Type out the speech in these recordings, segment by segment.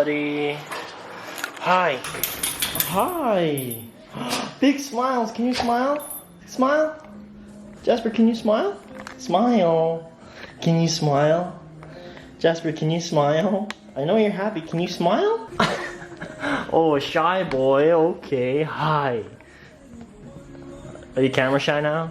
buddy. Hi. Hi. Big smiles. Can you smile? Smile. Jasper, can you smile? Smile. Can you smile? Jasper, can you smile? I know you're happy. Can you smile? Oh, a shy boy. Okay. Hi. Are you camera shy now?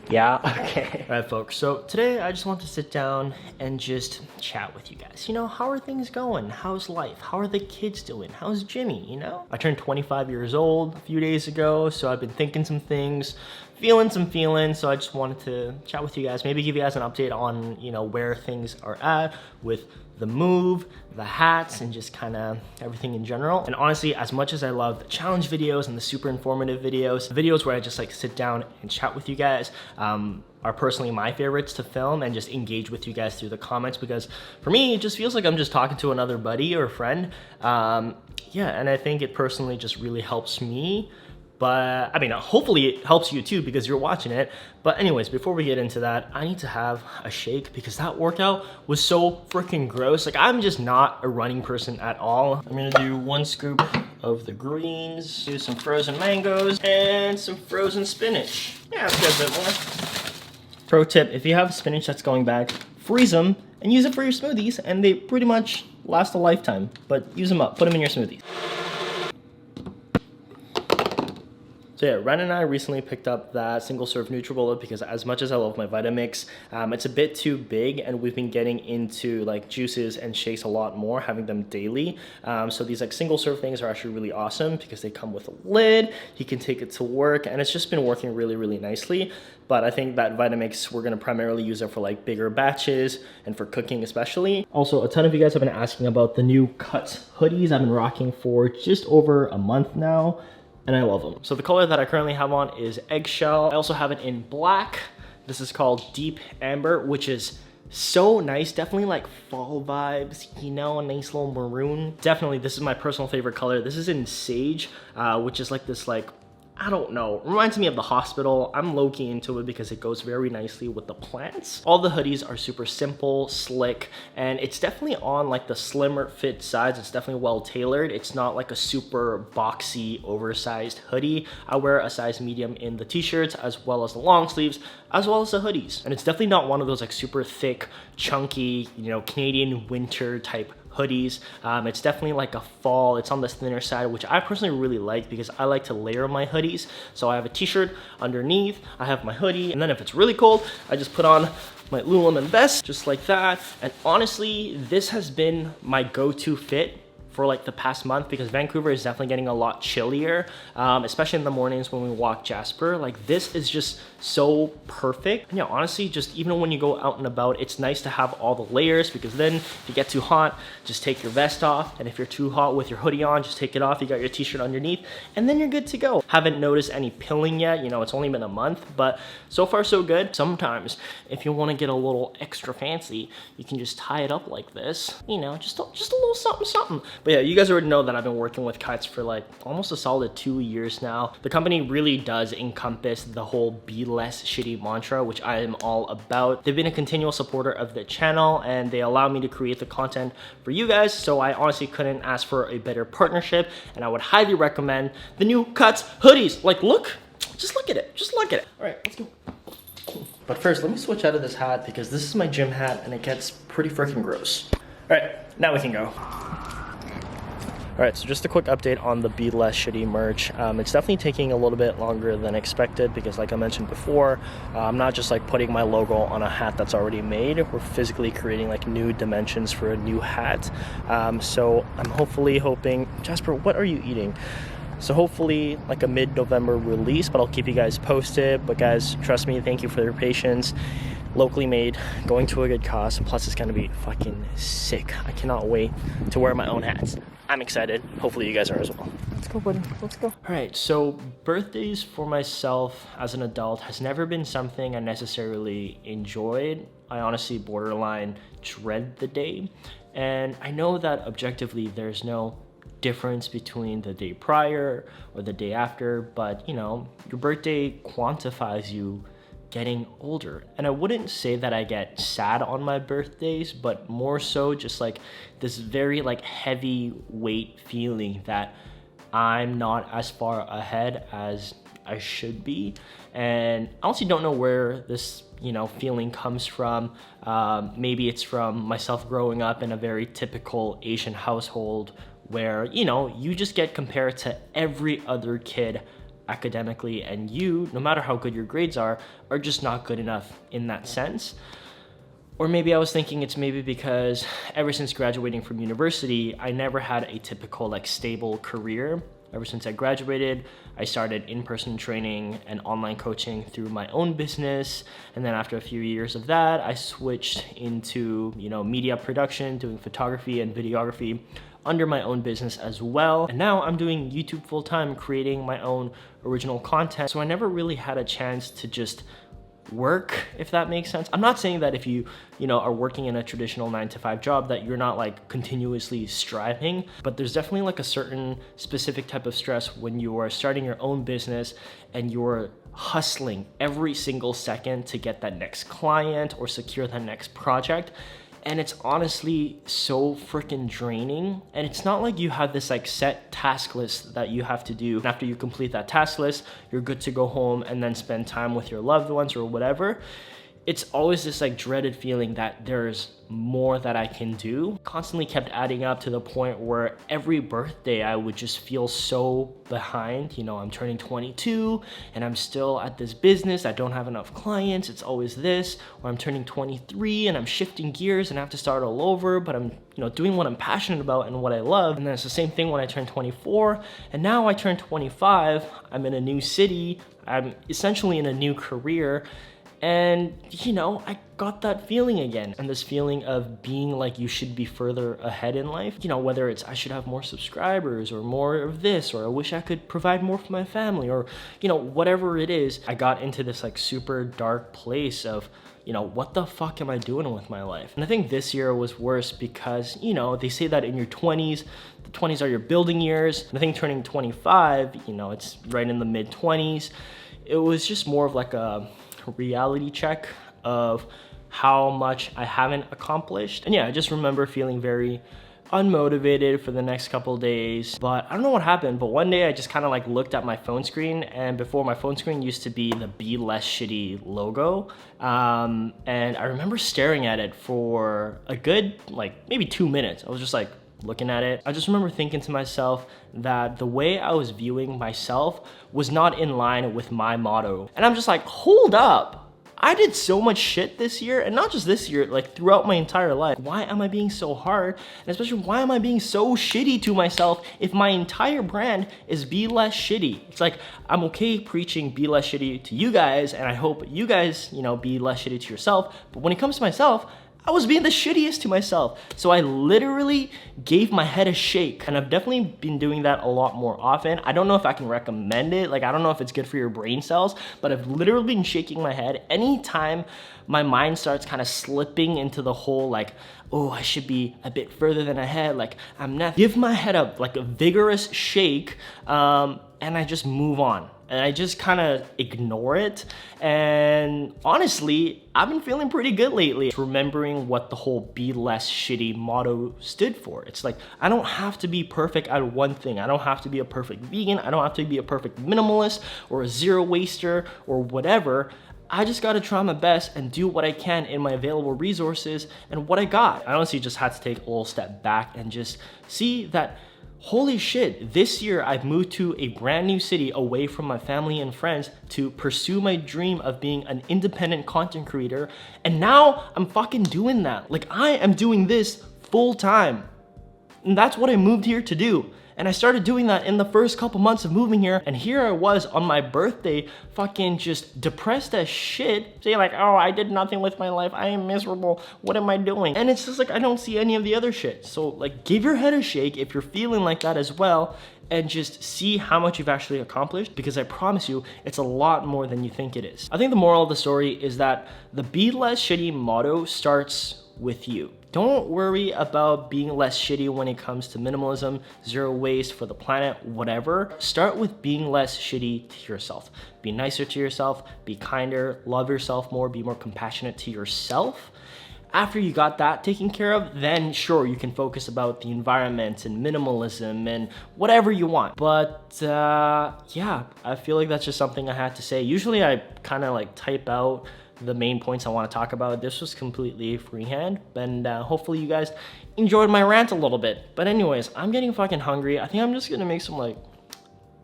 Yeah, okay. Alright folks, so today I just want to sit down and just chat with you guys. You know, how are things going? How's life? How are the kids doing? How's Jimmy, you know? I turned 25 years old a few days ago, so I've been thinking some things, feeling some feelings, so I just wanted to chat with you guys, maybe give you guys an update on, you know, where things are at with the move, the hats, and just kind of everything in general. And honestly, as much as I love the challenge videos and the super informative videos, the videos where I just like sit down and chat with you guys are personally my favorites to film and just engage with you guys through the comments, because for me, it just feels like I'm just talking to another buddy or friend. Yeah, and I think it personally just really helps me. But I mean, hopefully it helps you too because you're watching it. But anyways, before we get into that, I need to have a shake because that workout was so freaking gross. Like, I'm just not a running person at all. I'm gonna do 1 scoop of the greens, do some frozen mangoes, and some frozen spinach. Yeah, that's a bit more. Pro tip, if you have spinach that's going bad, freeze them and use it for your smoothies, and they pretty much last a lifetime. But use them up, put them in your smoothies. So yeah, Ren and I recently picked up that single serve Nutribullet because as much as I love my Vitamix, it's a bit too big, and we've been getting into like juices and shakes a lot more, having them daily. So these like single serve things are actually really awesome because they come with a lid, you can take it to work, and it's just been working really, really nicely. But I think that Vitamix, we're gonna primarily use it for like bigger batches and for cooking especially. Also, a ton of you guys have been asking about the new Cut hoodies I've been rocking for just over a month now, and I love them. So the color that I currently have on is eggshell. I also have it in black. This is called Deep Amber, which is so nice. Definitely like fall vibes, you know, a nice little maroon. Definitely, this is my personal favorite color. This is in sage, which is like this like, I don't know, reminds me of the hospital. I'm low-key into it because it goes very nicely with the plants. All the hoodies are super simple, slick, and it's definitely on like the slimmer fit size. It's definitely well tailored. It's not like a super boxy, oversized hoodie. I wear a size medium in the t-shirts as well as the long sleeves, as well as the hoodies. And it's definitely not one of those like super thick, chunky, you know, Canadian winter type hoodies. It's definitely like a fall, it's on the thinner side, which I personally really like because I like to layer my hoodies. So I have a t-shirt underneath, I have my hoodie, and then if it's really cold, I just put on my Lululemon vest, just like that. And honestly, this has been my go-to fit for like the past month because Vancouver is definitely getting a lot chillier, especially in the mornings when we walk Jasper. Like, this is just so perfect. And yeah, honestly, just even when you go out and about, it's nice to have all the layers, because then if you get too hot, just take your vest off, and if you're too hot with your hoodie on, just take it off, you got your t-shirt underneath, and then you're good to go. Haven't noticed any pilling yet, you know, it's only been a month, but so far so good. Sometimes if you want to get a little extra fancy, you can just tie it up like this, you know, just a little something something. But yeah, you guys already know that I've been working with Cuts for like almost a solid 2 years now. The company really does encompass the whole be less shitty mantra, which I am all about. They've been a continual supporter of the channel, and they allow me to create the content for you guys, so I honestly couldn't ask for a better partnership, and I would highly recommend the new Cuts hoodies. Like, look, just look at it, just look at it. All right, let's go. But first, let me switch out of this hat because this is my gym hat and it gets pretty freaking gross. All right, now we can go. All right, so just a quick update on the Be Less Shitty merch. It's definitely taking a little bit longer than expected because, like I mentioned before, I'm not just like putting my logo on a hat that's already made. We're physically creating like new dimensions for a new hat. So I'm hoping, Jasper, what are you eating? So hopefully like a mid-November release, but I'll keep you guys posted. But guys, trust me, thank you for your patience. Locally made, going to a good cause, and plus it's gonna be fucking sick. I cannot wait to wear my own hats. I'm excited. Hopefully you guys are as well. Let's go, buddy. Let's go. All right, so birthdays for myself as an adult has never been something I necessarily enjoyed. I honestly borderline dread the day. And I know that objectively there's no difference between the day prior or the day after, but you know, your birthday quantifies you getting older. And I wouldn't say that I get sad on my birthdays, but more so just like this very like heavy weight feeling that I'm not as far ahead as I should be. And I honestly don't know where this, feeling comes from. Maybe it's from myself growing up in a very typical Asian household where, you just get compared to every other kid academically, and you, no matter how good your grades are just not good enough in that sense. Or maybe I was thinking it's maybe because ever since graduating from university, I never had a typical like stable career. Ever since I graduated, I started in-person training and online coaching through my own business. And then after a few years of that, I switched into, media production, doing photography and videography under my own business as well. And now I'm doing YouTube full-time, creating my own original content. So I never really had a chance to just work, if that makes sense. I'm not saying that if you are working in a traditional 9-to-5 job that you're not like continuously striving, but there's definitely like a certain specific type of stress when you are starting your own business and you're hustling every single second to get that next client or secure that next project. And it's honestly so freaking draining. And it's not like you have this like set task list that you have to do. And after you complete that task list, you're good to go home and then spend time with your loved ones or whatever. It's always this like dreaded feeling that there's more that I can do. Constantly kept adding up to the point where every birthday I would just feel so behind. I'm turning 22 and I'm still at this business. I don't have enough clients. It's always this. Or I'm turning 23 and I'm shifting gears and I have to start all over, but I'm doing what I'm passionate about and what I love. And then it's the same thing when I turn 24. And now I turn 25. I'm in a new city. I'm essentially in a new career. And, I got that feeling again. And this feeling of being like you should be further ahead in life. Whether it's I should have more subscribers or more of this, or I wish I could provide more for my family, or, whatever it is. I got into this like super dark place of, what the fuck am I doing with my life? And I think this year was worse because, they say that in your 20s, the 20s are your building years. And I think turning 25, it's right in the mid 20s. It was just more of like a reality check of how much I haven't accomplished. And yeah, I just remember feeling very unmotivated for the next couple of days. But I don't know what happened, but one day I just kind of like looked at my phone screen, and before my phone screen used to be the Be Less Shitty logo. And I remember staring at it for a good like maybe 2 minutes. I was just like looking at it. I just remember thinking to myself that the way I was viewing myself was not in line with my motto. And I'm just like, hold up. I did so much shit this year, and not just this year, like throughout my entire life. Why am I being so hard? And especially, why am I being so shitty to myself if my entire brand is Be Less Shitty? It's like, I'm okay preaching be less shitty to you guys, and I hope you guys, be less shitty to yourself. But when it comes to myself, I was being the shittiest to myself. So I literally gave my head a shake, and I've definitely been doing that a lot more often. I don't know if I can recommend it. Like, I don't know if it's good for your brain cells, but I've literally been shaking my head anytime my mind starts kind of slipping into the whole like, oh, I should be a bit further than ahead. Like, I'm not. Give my head up like a vigorous shake, and I just move on. And I just kind of ignore it. And honestly, I've been feeling pretty good lately. Remembering what the whole Be Less Shitty motto stood for. It's like, I don't have to be perfect at one thing. I don't have to be a perfect vegan. I don't have to be a perfect minimalist or a zero waster or whatever. I just gotta try my best and do what I can in my available resources and what I got. I honestly just had to take a little step back and just see that, holy shit, this year I've moved to a brand new city away from my family and friends to pursue my dream of being an independent content creator. And now I'm fucking doing that. Like, I am doing this full time. And that's what I moved here to do. And I started doing that in the first couple months of moving here. And here I was on my birthday, fucking just depressed as shit, saying like, oh, I did nothing with my life. I am miserable. What am I doing? And it's just like, I don't see any of the other shit. So like, give your head a shake if you're feeling like that as well, and just see how much you've actually accomplished, because I promise you, it's a lot more than you think it is. I think the moral of the story is that the Be Less Shitty motto starts with you. Don't worry about being less shitty when it comes to minimalism, zero waste for the planet, whatever. Start with being less shitty to yourself. Be nicer to yourself, be kinder, love yourself more, be more compassionate to yourself. After you got that taken care of, then sure, you can focus about the environment and minimalism and whatever you want. But yeah, I feel like that's just something I had to say. Usually I kind of like type out the main points I want to talk about. This was completely freehand, and hopefully you guys enjoyed my rant a little bit. But anyways, I'm getting fucking hungry. I think I'm just gonna make some like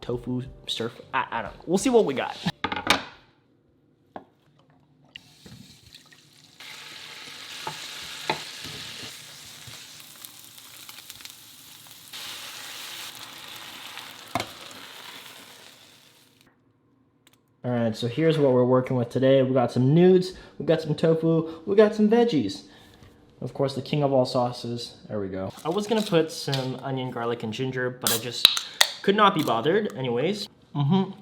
tofu stir. I don't know. We'll see what we got. All right, so here's what we're working with today. We got some nudes, we got some tofu, we got some veggies. Of course, the king of all sauces. There we go. I was gonna put some onion, garlic, and ginger, but I just could not be bothered. Anyways. A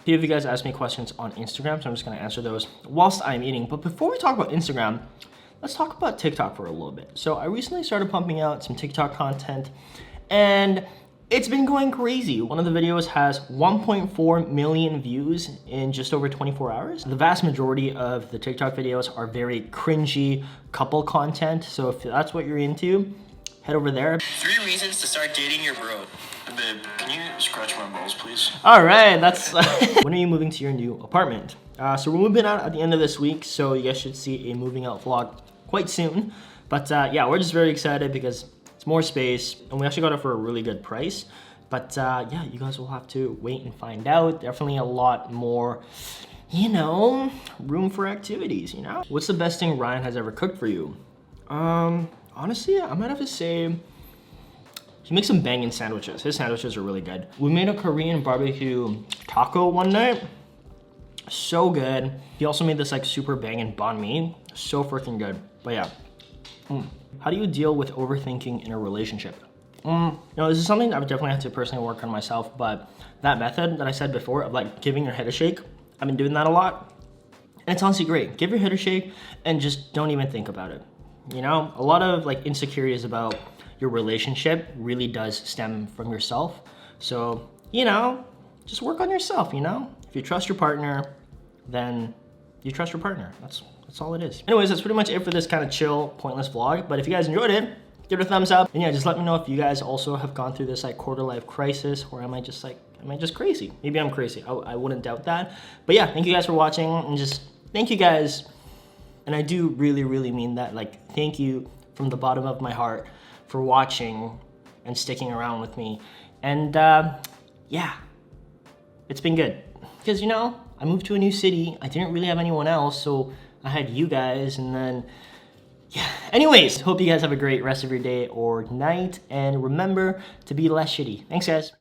few of you guys asked me questions on Instagram, so I'm just gonna answer those whilst I'm eating. But before we talk about Instagram, let's talk about TikTok for a little bit. So I recently started pumping out some TikTok content, and it's been going crazy. One of the videos has 1.4 million views in just over 24 hours. The vast majority of the TikTok videos are very cringy couple content. So if that's what you're into, head over there. 3 reasons to start dating your bro. Hey babe, can you scratch my balls, please? All right, that's... When are you moving to your new apartment? So we're moving out at the end of this week, so you guys should see a moving out vlog quite soon. But yeah, we're just very excited because more space, and we actually got it for a really good price. But yeah, you guys will have to wait and find out. Definitely a lot more, you know, room for activities, you know? What's the best thing Ryan has ever cooked for you? Honestly, I might have to say, he makes some banging sandwiches. His sandwiches are really good. We made a Korean barbecue taco one night. So good. He also made this like super banging banh mi. So freaking good. But yeah. How do you deal with overthinking in a relationship? You know, this is something I would definitely have to personally work on myself, but that method that I said before of like giving your head a shake, I've been doing that a lot, and it's honestly great. Give your head a shake and just don't even think about it. You know, a lot of like insecurities about your relationship really does stem from yourself. So, you know, just work on yourself, you know? If you trust your partner, then you trust your partner. That's all it is. Anyways, that's pretty much it for this kind of chill, pointless vlog. But if you guys enjoyed it, give it a thumbs up. And yeah, just let me know if you guys also have gone through this like quarter life crisis, or am I just crazy? Maybe I'm crazy. I wouldn't doubt that. But yeah, thank you guys for watching, and just thank you guys. And I do really, really mean that. Like, thank you from the bottom of my heart for watching and sticking around with me. And yeah, it's been good. Because, you know, I moved to a new city. I didn't really have anyone else, so I had you guys, and then, yeah. Anyways, hope you guys have a great rest of your day or night, and remember to be less shitty. Thanks, guys.